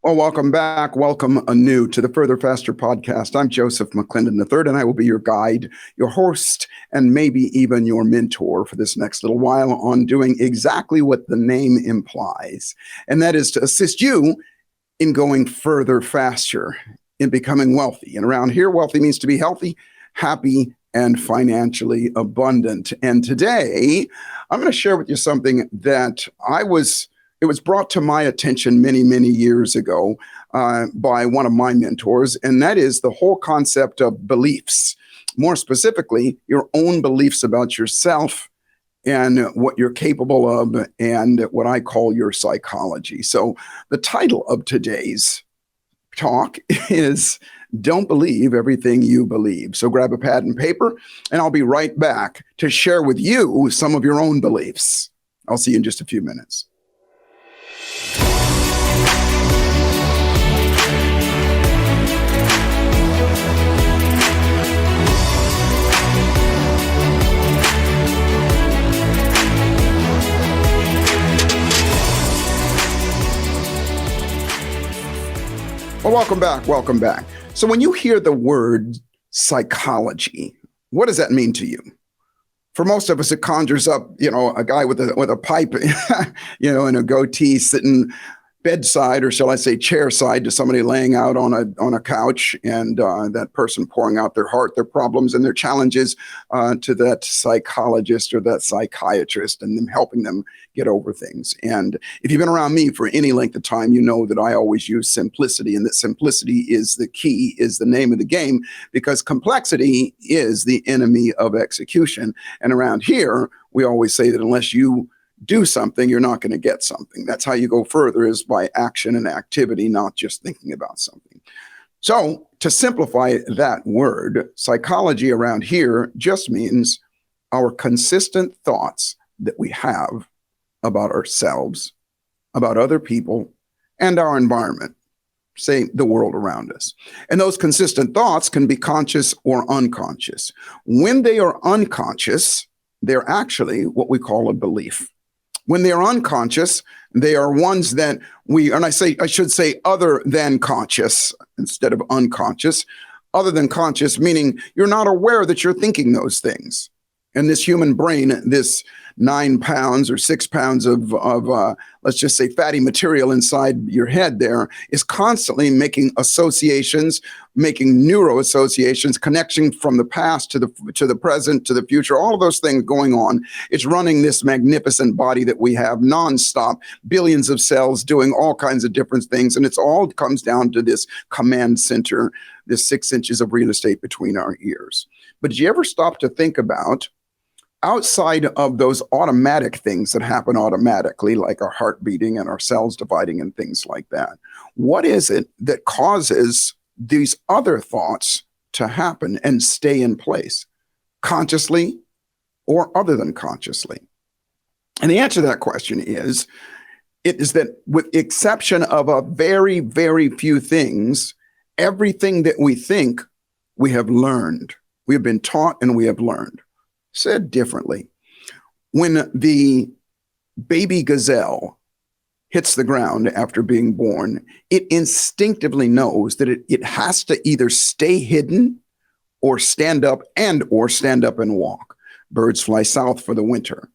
Well, welcome back. Welcome anew to the Further Faster podcast. I'm Joseph McClendon III, and I will be your guide, your host, and maybe even your mentor for this next little while on doing exactly what the name implies. And that is to assist you in going further faster, in becoming wealthy. And around here, wealthy means to be healthy, happy, and financially abundant. And today, I'm going to share with you something that it was brought to my attention many, many years ago by one of my mentors, and that is the whole concept of beliefs. More specifically, your own beliefs about yourself and what you're capable of and what I call your psychology. So the title of today's talk is Don't Believe Everything You Believe. So grab a pad and paper, and I'll be right back to share with you some of your own beliefs. I'll see you in just a few minutes. Well, welcome back. So when you hear the word psychology, what does that mean to you? For most of us, it conjures up, a guy with a pipe, and a goatee sitting bedside, or shall I say chairside, to somebody laying out on a couch, and that person pouring out their heart, their problems, and their challenges to that psychologist or that psychiatrist, and them helping them get over things. And if you've been around me for any length of time, you know that I always use simplicity, and that simplicity is the key, is the name of the game, because complexity is the enemy of execution. And around here, we always say that unless you do something, you're not going to get something. That's how you go further, is by action and activity, not just thinking about something. So to simplify that word, psychology around here just means our consistent thoughts that we have about ourselves, about other people, and our environment, say the world around us. And those consistent thoughts can be conscious or unconscious. When they are unconscious, they're actually what we call a belief. When they are unconscious, they are ones that I should say other than conscious instead of unconscious. Other than conscious, meaning you're not aware that you're thinking those things. And this human brain, this 9 pounds or 6 pounds of let's just say fatty material inside your head there, is constantly making associations, making neuro associations, connection from the past to the present, to the future, all of those things going on. It's running this magnificent body that we have nonstop, billions of cells doing all kinds of different things. And it's all comes down to this command center, this 6 inches of real estate between our ears. But did you ever stop to think about, outside of those automatic things that happen automatically, like our heart beating and our cells dividing and things like that, what is it that causes these other thoughts to happen and stay in place, consciously or other than consciously? And the answer to that question is, it is that with exception of a very, very few things, everything that we think, we have learned. We have been taught and we have learned. Said differently, when the baby gazelle hits the ground after being born, it instinctively knows that it has to either stay hidden or stand up and walk. Birds fly south for the winter.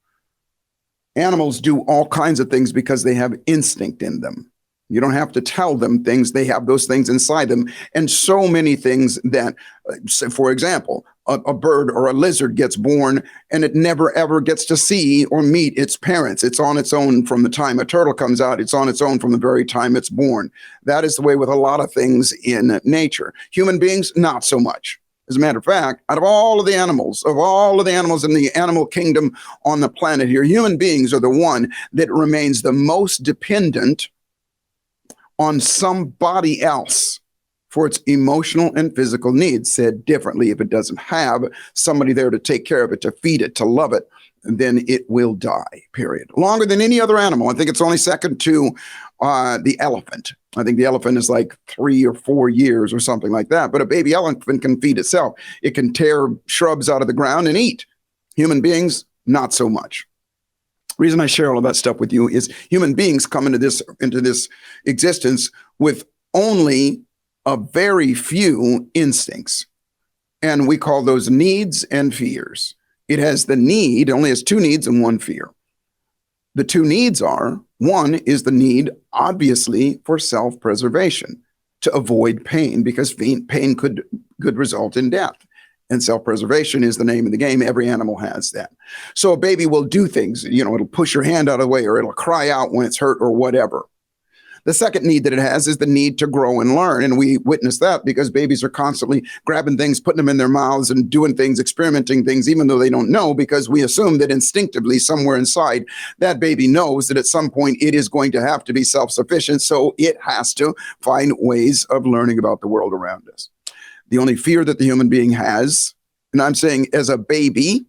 Animals do all kinds of things because they have instinct in them. You don't have to tell them things. They have those things inside them. And so many things that, for example, a bird or a lizard gets born and it never, ever gets to see or meet its parents. It's on its own from the time a turtle comes out. It's on its own from the very time it's born. That is the way with a lot of things in nature. Human beings, not so much. As a matter of fact, out of all of the animals in the animal kingdom on the planet here, human beings are the one that remains the most dependent on somebody else for its emotional and physical needs. Said differently, if it doesn't have somebody there to take care of it, to feed it, to love it, then it will die, period. Longer than any other animal. I think it's only second to the elephant. I think the elephant is like 3 or 4 years or something like that. But a baby elephant can feed itself. It can tear shrubs out of the ground and eat. Human beings, not so much. Reason I share all of that stuff with you is human beings come into this existence with only a very few instincts. And we call those needs and fears. It has the need, it only has two needs and one fear. The two needs are, one is the need, obviously, for self-preservation, to avoid pain, because pain could result in death. And self-preservation is the name of the game. Every animal has that. So a baby will do things, it'll push your hand out of the way, or it'll cry out when it's hurt or whatever. The second need that it has is the need to grow and learn. And we witness that because babies are constantly grabbing things, putting them in their mouths and doing things, experimenting things, even though they don't know, because we assume that instinctively somewhere inside that baby knows that at some point it is going to have to be self-sufficient. So it has to find ways of learning about the world around us. The only fear that the human being has, and I'm saying as a baby,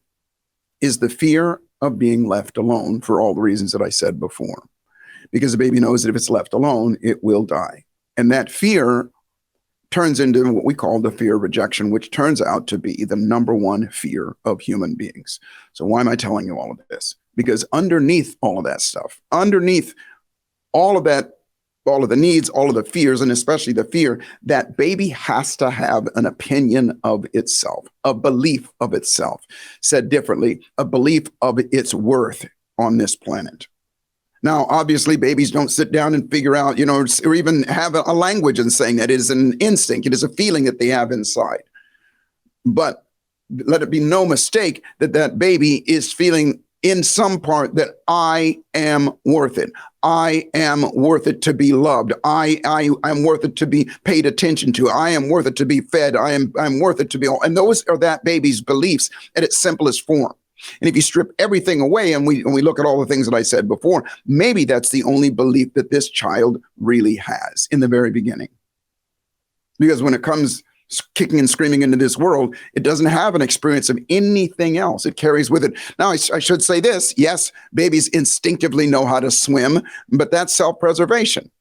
is the fear of being left alone for all the reasons that I said before. Because the baby knows that if it's left alone, it will die. And that fear turns into what we call the fear of rejection, which turns out to be the number one fear of human beings. So why am I telling you all of this? Because underneath all of that stuff, underneath all of that, all of the needs, all of the fears, and especially the fear, that baby has to have an opinion of itself, a belief of itself. Said differently, a belief of its worth on this planet. Now, obviously, babies don't sit down and figure out, or even have a language in saying that. It is an instinct. It is a feeling that they have inside. But let it be no mistake that that baby is feeling in some part that I am worth it. I am worth it to be loved. I'm worth it to be paid attention to. I am worth it to be fed. I'm worth it to be all. And those are that baby's beliefs at its simplest form. And if you strip everything away and we look at all the things that I said before, maybe that's the only belief that this child really has in the very beginning. Because when it comes kicking and screaming into this world, it doesn't have an experience of anything else. It carries with it. Now, I should say this. Yes, babies instinctively know how to swim, but that's self-preservation.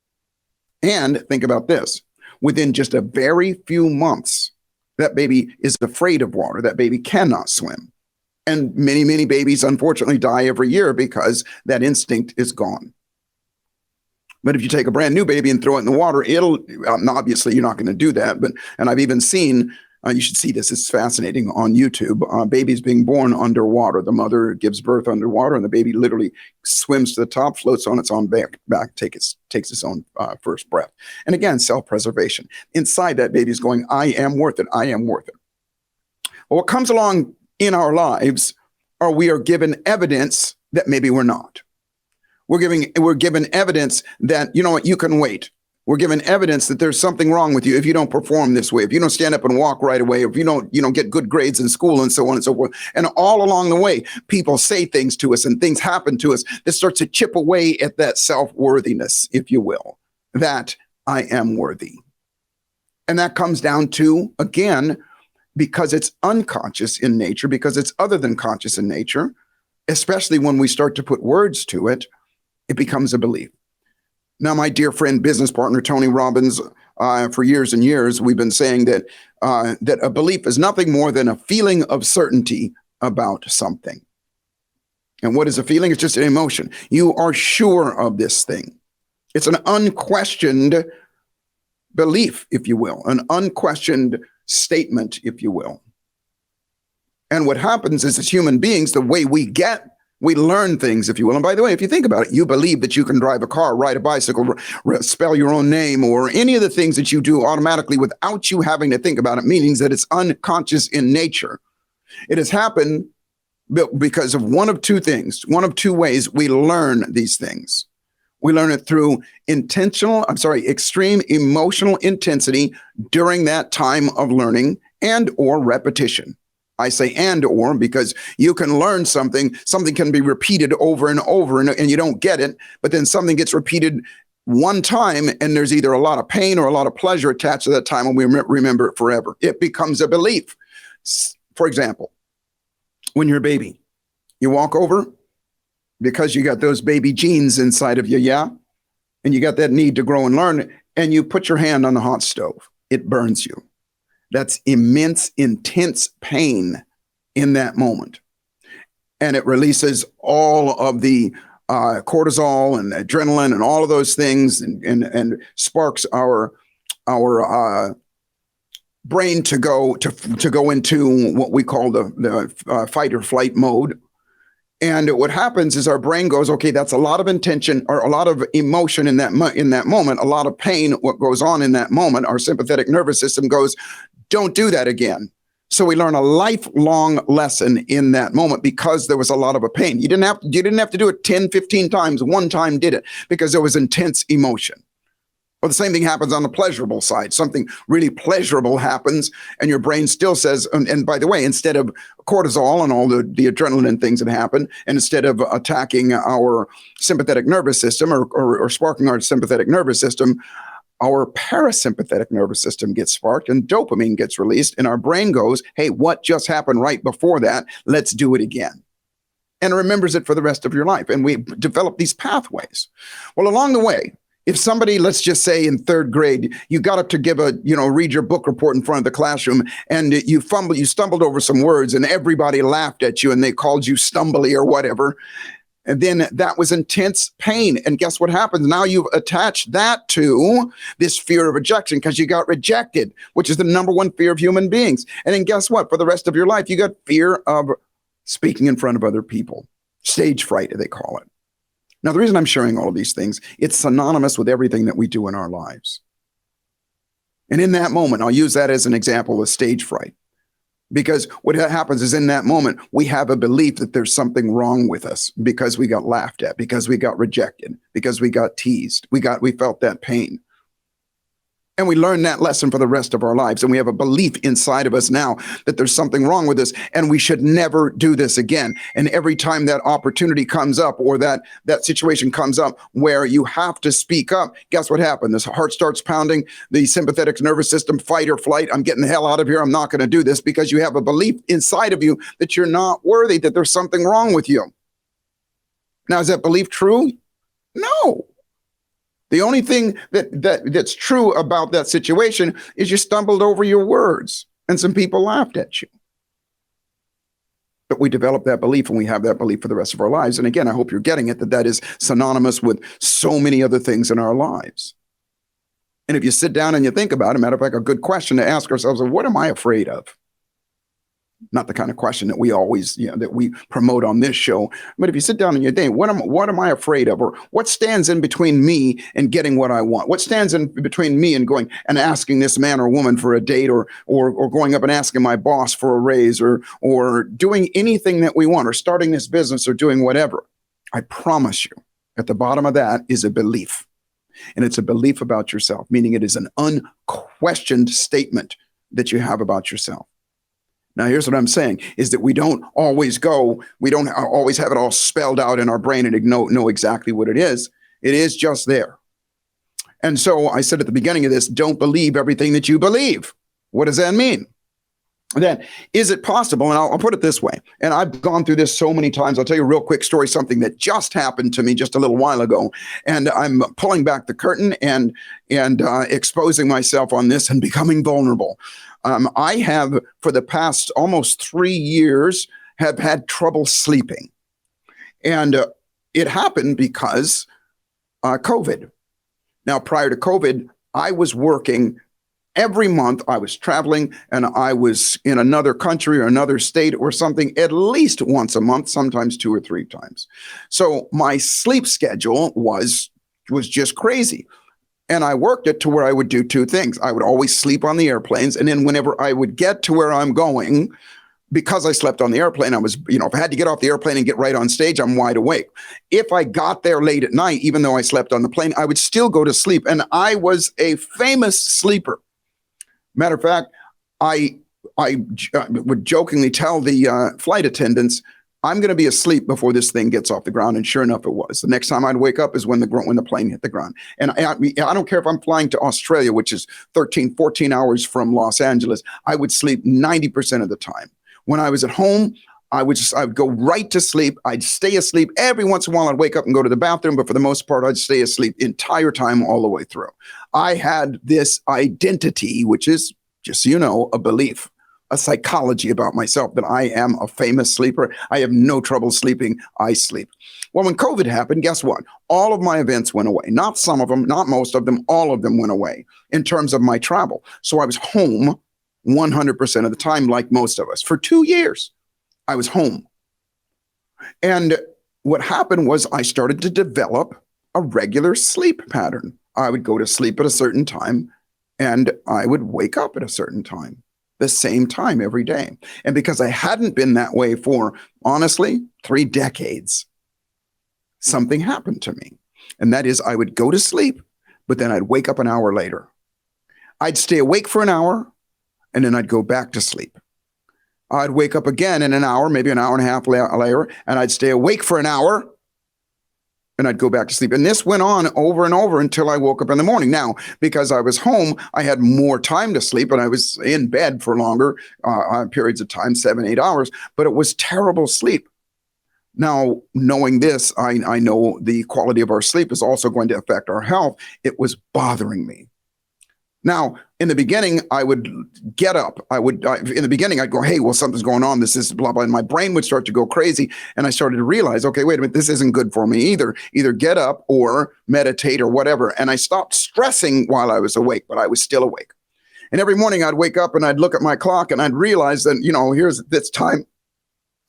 And think about this. Within just a very few months, that baby is afraid of water. That baby cannot swim. And many, many babies, unfortunately, die every year because that instinct is gone. But if you take a brand new baby and throw it in the water, obviously you're not going to do that. And I've even seen, you should see this, it's fascinating on YouTube, babies being born underwater. The mother gives birth underwater and the baby literally swims to the top, floats on its own back takes its own first breath. And again, self-preservation. Inside that baby is going, I am worth it. I am worth it. Well, what comes along in our lives are we are given evidence that maybe we're not. We're given evidence that, you know what, you can wait. We're given evidence that there's something wrong with you if you don't perform this way, if you don't stand up and walk right away, if you don't, get good grades in school and so on and so forth. And all along the way, people say things to us and things happen to us that starts to chip away at that self-worthiness, if you will, that I am worthy. And that comes down to, again, because it's unconscious in nature, because it's other than conscious in nature, especially when we start to put words to it, it becomes a belief. Now, my dear friend, business partner, Tony Robbins, for years and years, we've been saying that that a belief is nothing more than a feeling of certainty about something. And what is a feeling? It's just an emotion. You are sure of this thing. It's an unquestioned belief, if you will, an unquestioned statement, if you will. And what happens is, as human beings, the way we learn things, if you will. And by the way, if you think about it, you believe that you can drive a car, ride a bicycle, spell your own name, or any of the things that you do automatically without you having to think about it, meaning that it's unconscious in nature. It has happened because of one of two things, one of two ways we learn these things. We learn it through extreme emotional intensity during that time of learning and or repetition. I say and or because you can learn something can be repeated over and over and you don't get it, but then something gets repeated one time and there's either a lot of pain or a lot of pleasure attached to that time and we remember it forever. It becomes a belief. For example, when you're a baby, you walk over because you got those baby genes inside of you, yeah? And you got that need to grow and learn, and you put your hand on the hot stove. It burns you. That's immense, intense pain in that moment. and it releases all of the cortisol and adrenaline and all of those things, and sparks our brain to go into what we call the fight or flight mode. And what happens is our brain goes, okay, that's a lot of intention or a lot of emotion in that moment, a lot of pain. What goes on in that moment, our sympathetic nervous system goes, don't do that again. So we learn a lifelong lesson in that moment because there was a lot of a pain. You didn't have to do it 10, 15 times. One time did it because there was intense emotion. Well, the same thing happens on the pleasurable side. Something really pleasurable happens, and your brain still says, and by the way, instead of cortisol and all the adrenaline and things that happen, and instead of attacking our sympathetic nervous system or sparking our sympathetic nervous system, our parasympathetic nervous system gets sparked and dopamine gets released, and our brain goes, hey, what just happened right before that? Let's do it again. And it remembers it for the rest of your life. And we develop these pathways. Well, along the way, if somebody, let's just say in third grade, you got up to give read your book report in front of the classroom, and you stumbled over some words, and everybody laughed at you and they called you stumbly or whatever. And then that was intense pain. And guess what happens? Now you've attached that to this fear of rejection because you got rejected, which is the number one fear of human beings. And then guess what? For the rest of your life, you got fear of speaking in front of other people. Stage fright, they call it. Now, the reason I'm sharing all of these things, it's synonymous with everything that we do in our lives. And in that moment, I'll use that as an example of stage fright. Because what happens is in that moment, we have a belief that there's something wrong with us because we got laughed at, because we got rejected, because we got teased, we felt that pain. And we learn that lesson for the rest of our lives. And we have a belief inside of us now that there's something wrong with us and we should never do this again. And every time that opportunity comes up or that situation comes up where you have to speak up, guess what happens? This heart starts pounding, the sympathetic nervous system, fight or flight. I'm getting the hell out of here. I'm not going to do this, because you have a belief inside of you that you're not worthy, that there's something wrong with you. Now, is that belief true? No. The only thing that's true about that situation is you stumbled over your words and some people laughed at you. But we develop that belief, and we have that belief for the rest of our lives. And again, I hope you're getting it, that is synonymous with so many other things in our lives. And if you sit down and you think about it, matter of fact, a good question to ask ourselves is, what am I afraid of? Not the kind of question that we always, that we promote on this show. But if you sit down and you think, what am I afraid of? Or what stands in between me and getting what I want? What stands in between me and going and asking this man or woman for a date, or going up and asking my boss for a raise, or doing anything that we want, or starting this business, or doing whatever? I promise you, at the bottom of that is a belief. And it's a belief about yourself, meaning it is an unquestioned statement that you have about yourself. Now, here's what I'm saying, is that we don't always have it all spelled out in our brain and know exactly what it is. It is just there. And so I said at the beginning of this, don't believe everything that you believe. What does that mean? Then, is it possible, and I'll put it this way, and I've gone through this so many times. I'll tell you a real quick story, something that just happened to me just a little while ago, and I'm pulling back the curtain and exposing myself on this and becoming vulnerable. I have, for the past almost 3 years, have had trouble sleeping. And it happened because COVID. Now, prior to COVID, I was working every month. I was traveling, and I was in another country or another state or something at least once a month, sometimes 2 or 3 times. So my sleep schedule was just crazy. And I worked it to where I would do 2 things. I would always sleep on the airplanes. And then whenever I would get to where I'm going, because I slept on the airplane, I was, if I had to get off the airplane and get right on stage, I'm wide awake. If I got there late at night, even though I slept on the plane, I would still go to sleep. And I was a famous sleeper. Matter of fact, I would jokingly tell the flight attendants, I'm going to be asleep before this thing gets off the ground. And sure enough, it was. The next time I'd wake up is when the plane hit the ground. And I don't care if I'm flying to Australia, which is 13, 14 hours from Los Angeles, I would sleep 90% of the time. When I was at home, I would go right to sleep. I'd stay asleep. Every once in a while, I'd wake up and go to the bathroom. But for the most part, I'd stay asleep the entire time all the way through. I had this identity, which is, just so you know, a belief. a psychology about myself that I am a famous sleeper. I have no trouble sleeping. I sleep. Well, when COVID happened, guess what? All of my events went away. Not some of them, not most of them, all of them went away in terms of my travel. So I was home 100% of the time, like most of us. For 2 years, I was home. And what happened was I started to develop a regular sleep pattern. I would go to sleep at a certain time and I would wake up at a certain time, the same time every day. And because I hadn't been that way for, honestly, 3 decades, something happened to me. And that is I would go to sleep, but then I'd wake up an hour later. I'd stay awake for an hour and then I'd go back to sleep. I'd wake up again in an hour, maybe an hour and a half later, and I'd stay awake for an hour and I'd go back to sleep. And this went on over and over until I woke up in the morning. Now, because I was home, I had more time to sleep and I was in bed for longer periods of time, 7, 8 hours, but it was terrible sleep. Now, knowing this, I know the quality of our sleep is also going to affect our health. It was bothering me. Now, in the beginning, I would get up. In the beginning, I'd go, hey, well, something's going on. This is blah, blah. And my brain would start to go crazy. And I started to realize, okay, wait a minute, this isn't good for me either. Either get up or meditate or whatever. And I stopped stressing while I was awake, but I was still awake. And every morning I'd wake up and I'd look at my clock and I'd realize that, here's this time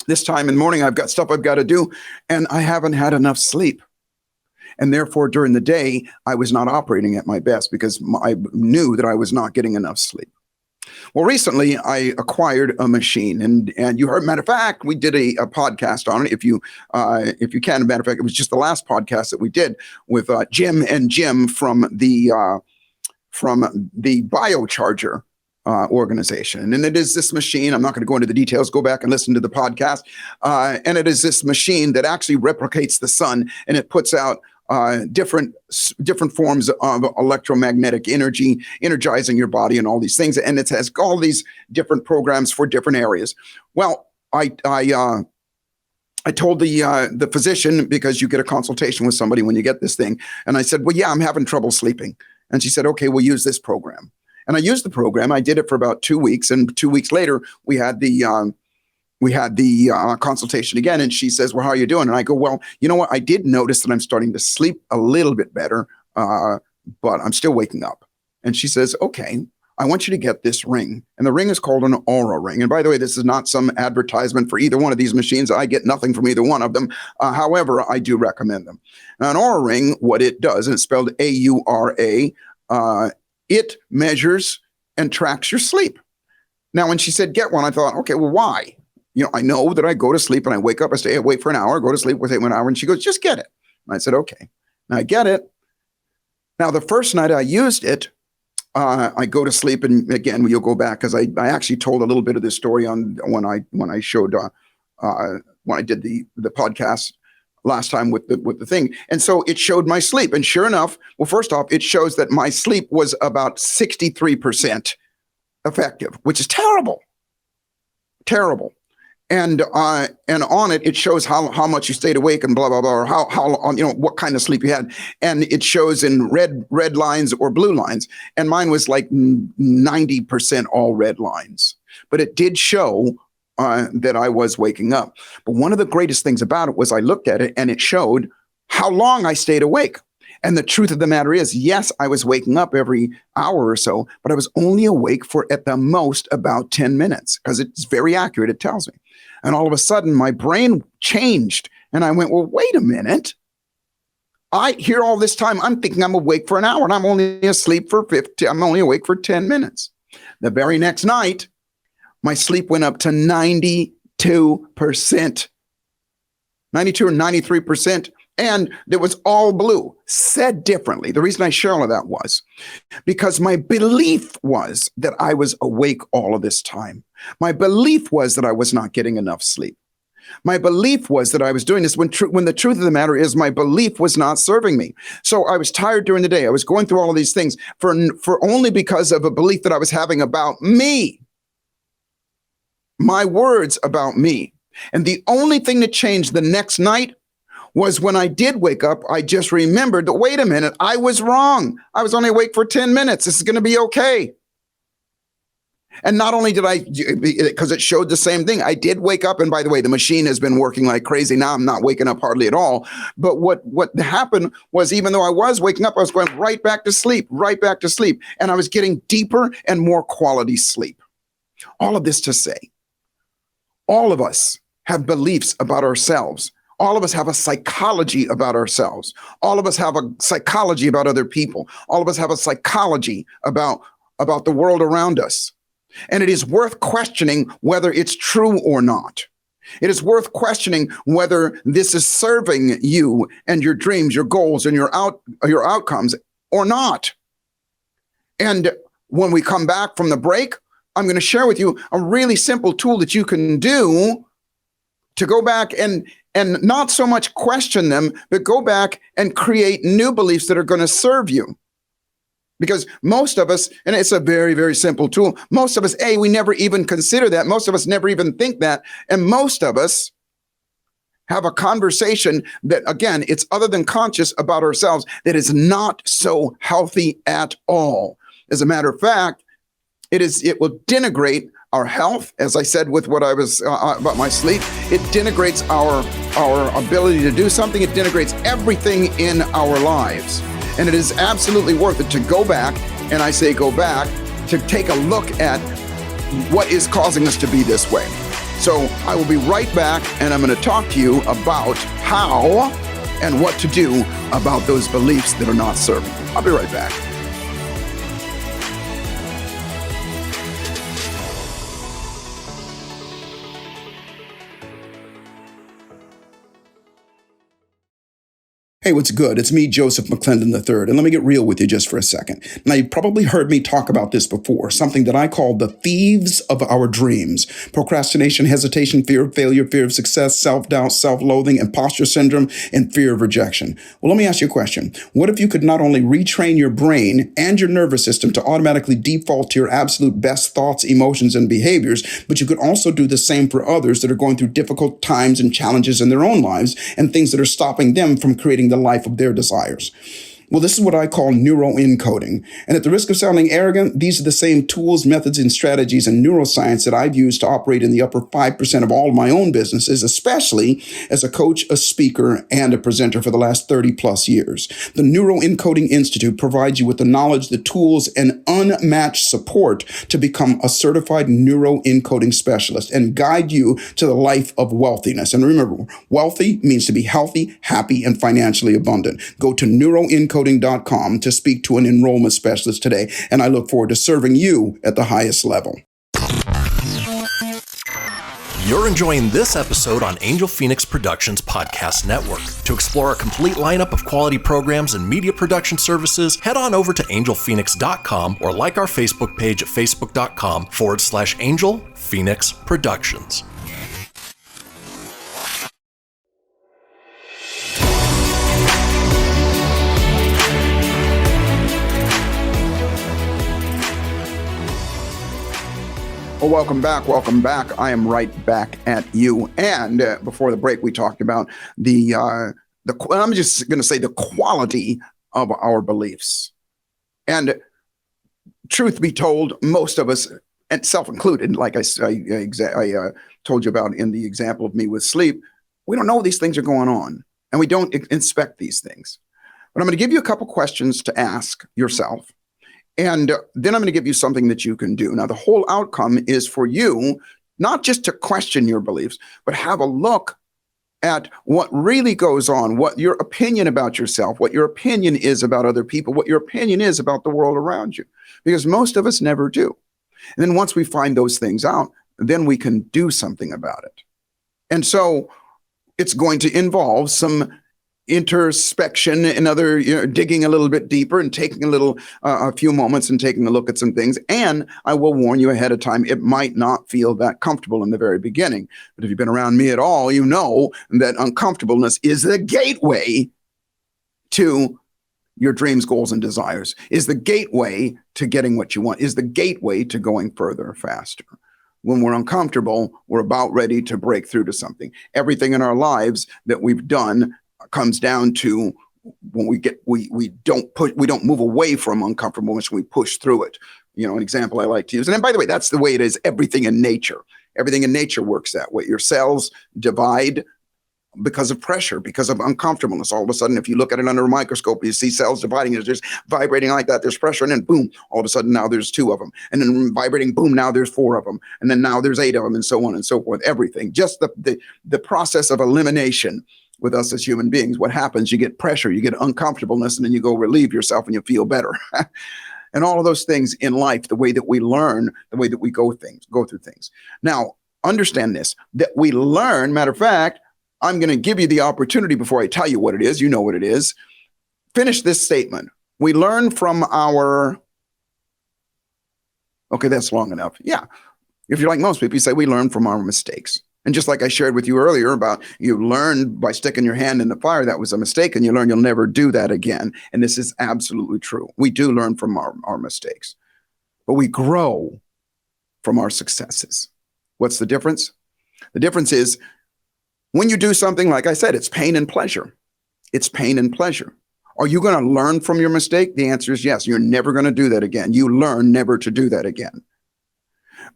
in the morning, I've got stuff I've got to do. And I haven't had enough sleep. And therefore, during the day, I was not operating at my best because I knew that I was not getting enough sleep. Well, recently, I acquired a machine. And you heard, matter of fact, we did a podcast on it. If you can, matter of fact, it was just the last podcast that we did with Jim and Jim from the Biocharger organization. And it is this machine. I'm not going to go into the details. Go back and listen to the podcast. And it is this machine that actually replicates the sun, and it puts out different forms of electromagnetic energy, energizing your body and all these things. And it has all these different programs for different areas. Well, I told the physician, because you get a consultation with somebody when you get this thing. And I said, well, yeah, I'm having trouble sleeping. And she said, okay, we'll use this program. And I used the program. I did it for about 2 weeks. And 2 weeks later, we had the consultation again. And she says, well, how are you doing? And I go, well, you know what? I did notice that I'm starting to sleep a little bit better, but I'm still waking up. And she says, okay, I want you to get this ring. And the ring is called an Aura ring. And by the way, this is not some advertisement for either one of these machines. I get nothing from either one of them. However, I do recommend them. Now, an Aura ring, what it does, and it's spelled A-U-R-A, it measures and tracks your sleep. Now, when she said get one, I thought, okay, well, why? I know that I go to sleep and I wake up, I stay awake for an hour, go to sleep with 1 hour. And she goes, just get it. And I said, okay. And I get it. Now, the first night I used it, I go to sleep. And again, you'll go back because I actually told a little bit of this story on when I showed when I did the podcast last time with the thing. And so it showed my sleep. And sure enough, well, first off, it shows that my sleep was about 63% effective, which is terrible. Terrible. And on it shows how much you stayed awake and blah, blah, blah, or how what kind of sleep you had. And it shows in red lines or blue lines. And mine was like 90% all red lines. But it did show that I was waking up. But one of the greatest things about it was I looked at it and it showed how long I stayed awake. And the truth of the matter is, yes, I was waking up every hour or so, but I was only awake for at the most about 10 minutes because it's very accurate. It tells me. And all of a sudden my brain changed and I went, well, wait a minute. I hear all this time, I'm thinking I'm awake for an hour and I'm only I'm only awake for 10 minutes. The very next night, my sleep went up to 92%, 92 or 93%. And it was all blue. Said differently, the reason I share all of that was because my belief was that I was awake all of this time. My belief was that I was not getting enough sleep. My belief was that I was doing this when the truth of the matter is my belief was not serving me. So I was tired during the day. I was going through all of these things for only because of a belief that I was having about me. My words about me. And the only thing that changed the next night was when I did wake up, I just remembered that, wait a minute, I was wrong. I was only awake for 10 minutes. This is going to be okay. And not only did I, because it showed the same thing, I did wake up. And by the way, the machine has been working like crazy. Now I'm not waking up hardly at all. But what happened was, even though I was waking up, I was going right back to sleep. And I was getting deeper and more quality sleep. All of this to say, all of us have beliefs about ourselves. All of us have a psychology about ourselves. All of us have a psychology about other people. All of us have a psychology about the world around us. And it is worth questioning whether it's true or not. It is worth questioning whether this is serving you and your dreams, your goals, and your outcomes or not. And when we come back from the break, I'm going to share with you a really simple tool that you can do to go back and not so much question them, but go back and create new beliefs that are going to serve you. Because most of us, and it's a very, very simple tool, most of us, we never even consider that. Most of us never even think that. And most of us have a conversation that, again, it's other than conscious about ourselves, that is not so healthy at all. As a matter of fact, it will denigrate our health, as I said with what I was about my sleep. It denigrates our ability to do something. It denigrates everything in our lives. And it is absolutely worth it to go back, and I say go back, to take a look at what is causing us to be this way. So I will be right back, and I'm going to talk to you about how and what to do about those beliefs that are not serving you. I'll be right back. Hey, what's good? It's me, Joseph McClendon III, and let me get real with you just for a second. Now, you've probably heard me talk about this before, something that I call the thieves of our dreams. Procrastination, hesitation, fear of failure, fear of success, self-doubt, self-loathing, imposter syndrome, and fear of rejection. Well, let me ask you a question. What if you could not only retrain your brain and your nervous system to automatically default to your absolute best thoughts, emotions, and behaviors, but you could also do the same for others that are going through difficult times and challenges in their own lives and things that are stopping them from creating the life of their desires? Well, this is what I call neuroencoding. And at the risk of sounding arrogant, these are the same tools, methods, and strategies in neuroscience that I've used to operate in the upper 5% of all of my own businesses, especially as a coach, a speaker, and a presenter for the last 30 plus years. The Neuroencoding Institute provides you with the knowledge, the tools, and unmatched support to become a certified neuroencoding specialist and guide you to the life of wealthiness. And remember, wealthy means to be healthy, happy, and financially abundant. Go to neuroencoding.com to speak to an enrollment specialist today, and I look forward to serving you at the highest level. You're enjoying this episode on Angel Fenix Productions Podcast Network. To explore a complete lineup of quality programs and media production services, head on over to angelphoenix.com or like our Facebook page at facebook.com/Angel Fenix Productions. Well, welcome back. I am right back at you. And before the break, we talked about I'm just going to say the quality of our beliefs. And truth be told, most of us, and self-included, like I told you about in the example of me with sleep, we don't know these things are going on, and we don't inspect these things. But I'm going to give you a couple questions to ask yourself. And then I'm going to give you something that you can do. Now, the whole outcome is for you not just to question your beliefs, but have a look at what really goes on, what your opinion about yourself, what your opinion is about other people, what your opinion is about the world around you, because most of us never do. And then once we find those things out, then we can do something about it. And so it's going to involve some introspection and other, digging a little bit deeper and taking a few moments and taking a look at some things. And I will warn you ahead of time, it might not feel that comfortable in the very beginning. But if you've been around me at all, you know that uncomfortableness is the gateway to your dreams, goals, and desires, is the gateway to getting what you want, is the gateway to going further, faster. When we're uncomfortable, we're about ready to break through to something. Everything in our lives that we've done comes down to when we don't move away from uncomfortableness, we push through it. An example I like to use, and then, by the way, that's the way it is. Everything in nature works that way. Your cells divide because of pressure, because of uncomfortableness. All of a sudden, if you look at it under a microscope, you see cells dividing, it's just vibrating like that. There's pressure, and then boom, all of a sudden now there's 2 of them. And then vibrating, boom, now there's 4 of them. And then now there's 8 of them, and so on and so forth. Everything. Just the process of elimination with us as human beings. What happens? You get pressure, you get uncomfortableness, and then you go relieve yourself and you feel better. And all of those things in life, the way that we learn, the way that we go through things. Now, understand this, that we learn, matter of fact, I'm going to give you the opportunity before I tell you what it is. You know what it is. Finish this statement. We learn from our... Okay, that's long enough. Yeah. If you're like most people, you say we learn from our mistakes. And just like I shared with you earlier about you learned by sticking your hand in the fire, that was a mistake, and you learn you'll never do that again. And this is absolutely true. We do learn from our mistakes, but we grow from our successes. What's the difference? The difference is when you do something, like I said, it's pain and pleasure. It's pain and pleasure. Are you going to learn from your mistake? The answer is yes. You're never going to do that again. You learn never to do that again.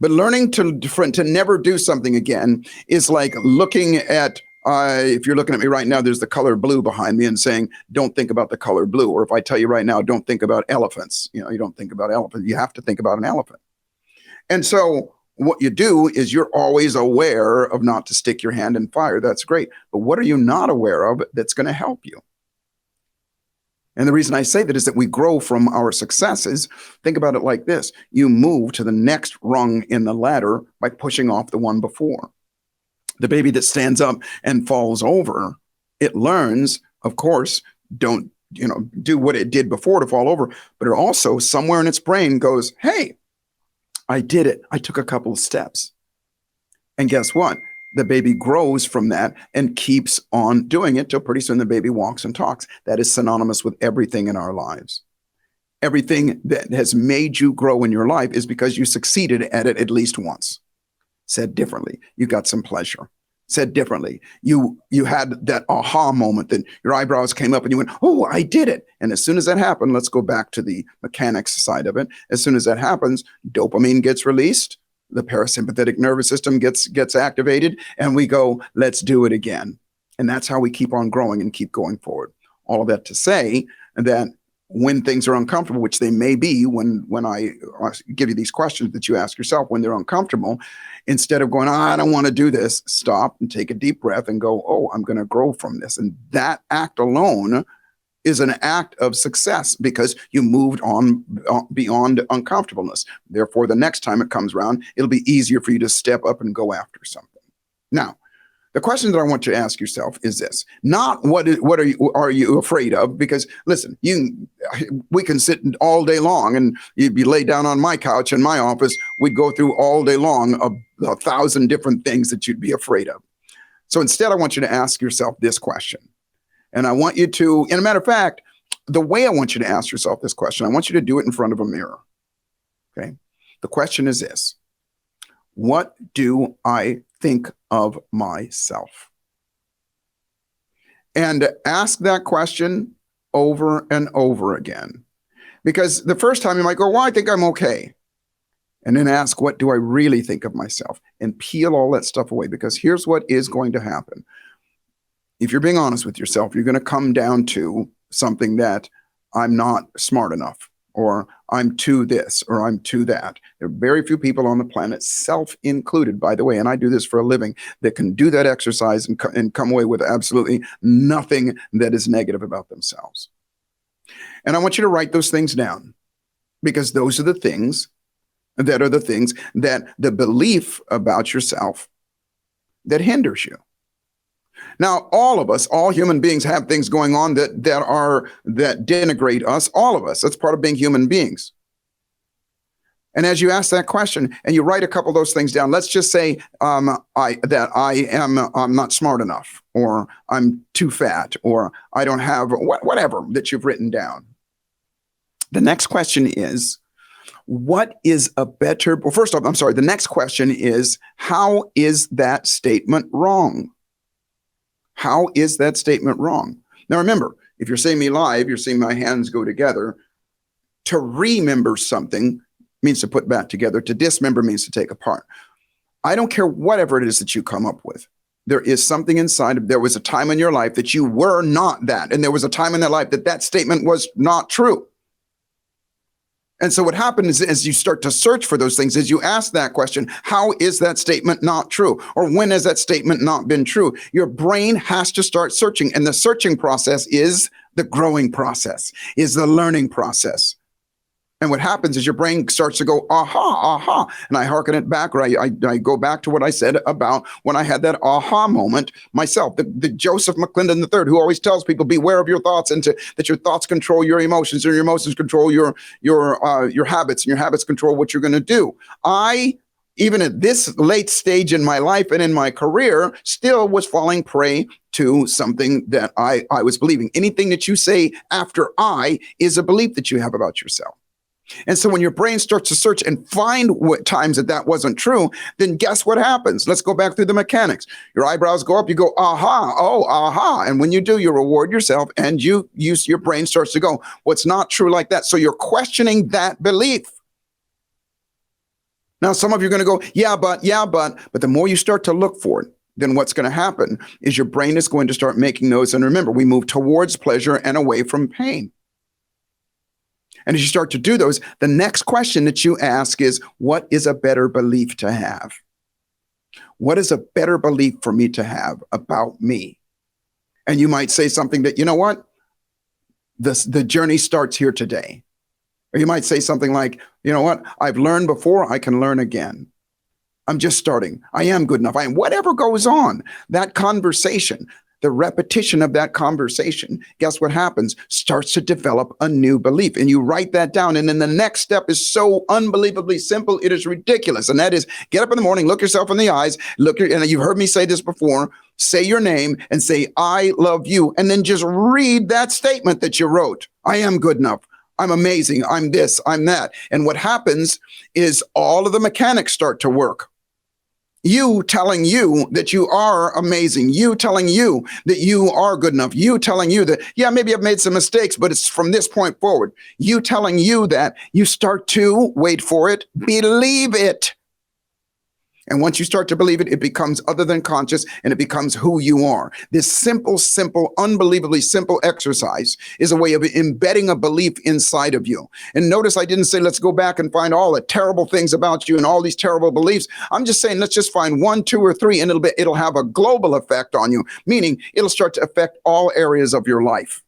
But learning to never do something again is like looking at, if you're looking at me right now, there's the color blue behind me and saying, don't think about the color blue. Or if I tell you right now, don't think about elephants, you don't think about elephants. You have to think about an elephant. And so what you do is you're always aware of not to stick your hand in fire. That's great. But what are you not aware of that's going to help you? And the reason I say that is that we grow from our successes. Think about it like this. You move to the next rung in the ladder by pushing off the one before. The baby that stands up and falls over, it learns, of course, don't, do what it did before to fall over, but it also somewhere in its brain goes, hey, I did it. I took a couple of steps. And guess what? The baby grows from that and keeps on doing it till pretty soon the baby walks and talks. That is synonymous with everything in our lives. Everything that has made you grow in your life is because you succeeded at it at least once. Said differently, you got some pleasure. Said differently, you had that aha moment that your eyebrows came up and you went, oh, I did it. And as soon as that happened, let's go back to the mechanics side of it. As soon as that happens, dopamine gets released. The parasympathetic nervous system gets activated, and we go, let's do it again. And that's how we keep on growing and keep going forward. All of that to say that when things are uncomfortable, which they may be when I give you these questions that you ask yourself when they're uncomfortable, instead of going, I don't want to do this, stop and take a deep breath and go, oh, I'm going to grow from this. And that act alone is an act of success because you moved on beyond uncomfortableness. Therefore, the next time it comes around, it'll be easier for you to step up and go after something. Now, the question that I want you to ask yourself is this: not what are you afraid of? Because listen, we can sit all day long, and you'd be laid down on my couch in my office. We'd go through all day long 1,000 different things that you'd be afraid of. So instead, I want you to ask yourself this question. And I want you to, and a matter of fact, the way I want you to ask yourself this question, I want you to do it in front of a mirror. Okay. The question is this: what do I think of myself? And ask that question over and over again. Because the first time you might go, well, I think I'm okay. And then ask, what do I really think of myself? And peel all that stuff away. Because here's what is going to happen. If you're being honest with yourself, you're going to come down to something that I'm not smart enough, or I'm too this, or I'm too that. There are very few people on the planet, self included, by the way, and I do this for a living, that can do that exercise and come away with absolutely nothing that is negative about themselves. And I want you to write those things down, because those are the things that the belief about yourself that hinders you. Now, all of us, all human beings have things going on that denigrate us, all of us. That's part of being human beings. And as you ask that question and you write a couple of those things down, let's just say I'm not smart enough, or I'm too fat, or I don't have whatever that you've written down. The next question is, what is a better, well, first off, I'm sorry, the next question is, how is that statement wrong? How is that statement wrong? Now, remember, If you're seeing me live, you're seeing my hands go together. To remember something means to put back together. To dismember means to take apart. I don't care whatever it is that you come up with. There is something inside. There was a time in your life that you were not that. And there was a time in that life that that statement was not true. And so what happens is, as you start to search for those things, as you ask that question, how is that statement not true? Or when has that statement not been true? Your brain has to start searching. And the searching process is the growing process, is the learning process. And what happens is your brain starts to go, aha. And I hearken it back, or I go back to what I said about when I had that aha moment myself. The Joseph McClendon III, who always tells people, beware of your thoughts, and that your thoughts control your emotions, and your emotions control your habits, and your habits control what you're going to do. I, even at this late stage in my life and in my career, still was falling prey to something that I was believing. Anything that you say after I is a belief that you have about yourself. And so when your brain starts to search and find what times that wasn't true, then guess what happens? Let's go back through the mechanics. Your eyebrows go up, you go, aha. And when you do, you reward yourself, and your brain starts to go, what's not true like that? So you're questioning that belief. Now, some of you are going to go, yeah, but the more you start to look for it, then what's going to happen is your brain is going to start making those. And remember, we move towards pleasure and away from pain. And as you start to do those, the next question that you ask is, what is a better belief to have? What is a better belief for me to have about me? And you might say something that, you know what? The journey starts here today. Or you might say something like, you know what? I've learned before, I can learn again. I'm just starting. I am good enough. Whatever goes on, that conversation, the repetition of that conversation, guess what happens? Starts to develop a new belief. And you write that down. And then the next step is so unbelievably simple, it is ridiculous. And that is, get up in the morning, look yourself in the eyes, and you've heard me say this before, say your name and say, I love you. And then just read that statement that you wrote. I am good enough. I'm amazing. I'm this, I'm that. And what happens is all of the mechanics start to work. You telling you that you are amazing. You telling you that you are good enough. You telling you that, yeah, maybe I've made some mistakes, but it's from this point forward. You telling you that, you start to, wait for it, believe it. And once you start to believe it, it becomes other than conscious, and it becomes who you are. This simple, unbelievably simple exercise is a way of embedding a belief inside of you. And notice I didn't say, let's go back and find all the terrible things about you and all these terrible beliefs. I'm just saying, let's just find 1, 2, or 3, and it'll have a global effect on you, meaning it'll start to affect all areas of your life.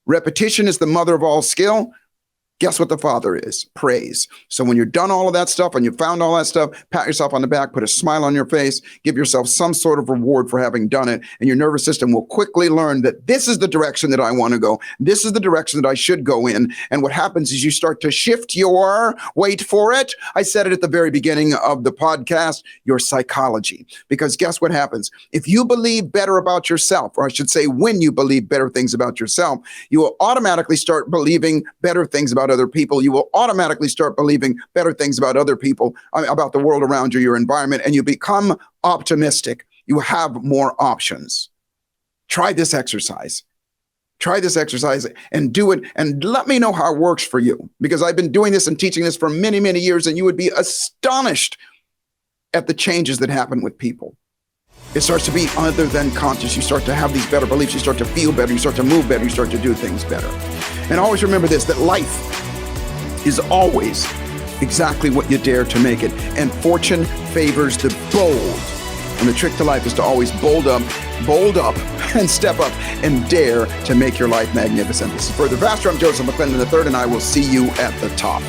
Repetition is the mother of all skill. Guess what the father is? Praise. So when you're done all of that stuff and you found all that stuff, pat yourself on the back, put a smile on your face, give yourself some sort of reward for having done it. And your nervous system will quickly learn that this is the direction that I want to go. This is the direction that I should go in. And what happens is you start to shift your, wait for it, I said it at the very beginning of the podcast, your psychology. Because guess what happens? If you believe better about yourself, or I should say when you believe better things about yourself, you will automatically start believing better things about other people. You will automatically start believing better things about other people, about the world around you, your environment, and you become optimistic. You have more options. Try this exercise. Try this exercise and do it, and let me know how it works for you, because I've been doing this and teaching this for many, many years, and you would be astonished at the changes that happen with people. It starts to be other than conscious. You start to have these better beliefs. You start to feel better. You start to move better. You start to do things better. And always remember this, that life is always exactly what you dare to make it. And fortune favors the bold. And the trick to life is to always bold up, and step up and dare to make your life magnificent. This is Further Faster. I'm Joseph McClendon III, and I will see you at the top.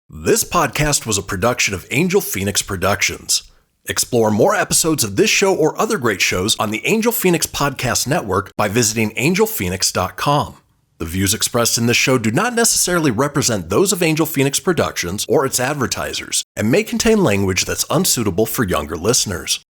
This podcast was a production of Angel Fenix Productions. Explore more episodes of this show or other great shows on the Angel Fenix Podcast Network by visiting angelphenix.com. The views expressed in this show do not necessarily represent those of Angel Fenix Productions or its advertisers, and may contain language that's unsuitable for younger listeners.